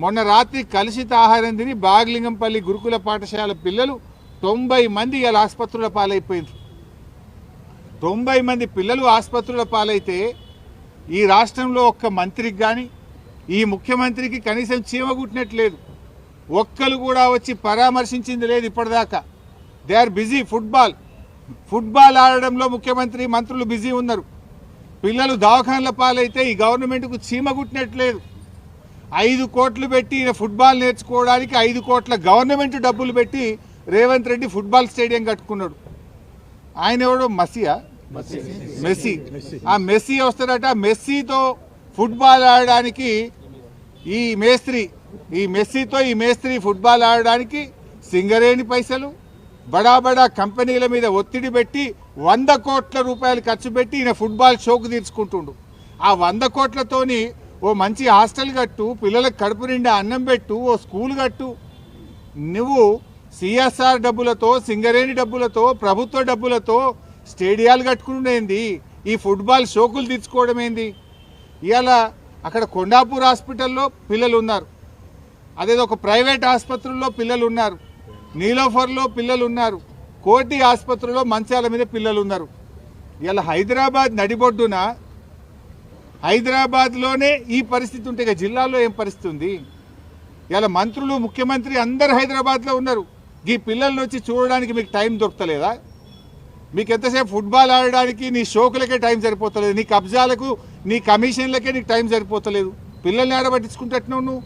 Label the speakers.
Speaker 1: మొన్న రాత్రి కలుషిత ఆహారం తిని బాగలింగంపల్లి గురుకుల పాఠశాల పిల్లలు 90 మంది ఇలా ఆసుపత్రుల పాలైపోయింది. 90 మంది పిల్లలు ఆసుపత్రుల పాలైతే ఈ రాష్ట్రంలో ఒక్క మంత్రికి కానీ ఈ ముఖ్యమంత్రికి కనీసం చీమ కుట్టినట్లేదు. ఒక్కరు కూడా వచ్చి పరామర్శించింది లేదు ఇప్పటిదాకా. They are busy. ఫుట్బాల్ ఆడడంలో ముఖ్యమంత్రి మంత్రులు బిజీ ఉన్నారు. పిల్లలు దవాఖానల పాలైతే ఈ గవర్నమెంట్కు చీమ కుట్టినట్లేదు. 5 కోట్లు పెట్టి ఫుట్బాల్ నేర్చుకోవడానికి 5 కోట్ల గవర్నమెంట్ డబ్బులు పెట్టి రేవంత్ రెడ్డి ఫుట్బాల్ స్టేడియం కట్టుకున్నాడు. ఆయన ఎవడో మెస్సీ. ఆ మెస్సీ వస్తాడట. మెస్సీతో ఫుట్బాల్ ఆడడానికి ఈ మేస్త్రి ఫుట్బాల్ ఆడడానికి సింగరేణి పైసలు బడా కంపెనీల మీద ఒత్తిడి పెట్టి 100 కోట్ల రూపాయలు ఖర్చు పెట్టి ఈయన ఫుట్బాల్ షోకు తీర్చుకుంటుండు. ఆ 100 కోట్లతోని ఓ మంచి హాస్టల్ కట్టు, పిల్లలకు కడుపు నిండా అన్నం పెట్టు, ఓ స్కూల్ కట్టు. నువ్వు సిఎస్ఆర్ డబ్బులతో, సింగరేణి డబ్బులతో, ప్రభుత్వ డబ్బులతో స్టేడియాలు కట్టుకునేంది, ఈ ఫుట్బాల్ షోకులు తీర్చుకోవడం ఏంది? ఇవాళ అక్కడ కొండాపూర్ హాస్పిటల్లో పిల్లలు ఉన్నారు, అదేదో ఒక ప్రైవేట్ ఆసుపత్రుల్లో పిల్లలు ఉన్నారు, నీలోఫర్లో పిల్లలు ఉన్నారు, కోటి ఆసుపత్రిలో మంచాల మీద పిల్లలు ఉన్నారు. ఇలా హైదరాబాద్ నడిబొడ్డున హైదరాబాద్లోనే ఈ పరిస్థితి ఉంటే ఇక జిల్లాలో ఏం పరిస్థితి ఉంది? ఇలా మంత్రులు, ముఖ్యమంత్రి అందరు హైదరాబాద్లో ఉన్నారు. ఈ పిల్లల్ని వచ్చి చూడడానికి మీకు టైం దొరకలేదా? మీకు ఎంతసేపు ఫుట్బాల్ ఆడడానికి నీ షోకులకే టైం సరిపోతలేదు, నీ కబ్జాలకు, నీ కమిషన్లకే నీకు టైం సరిపోతలేదు. పిల్లల్ని ఆడబట్టించుకుంటున్నావు నువ్వు.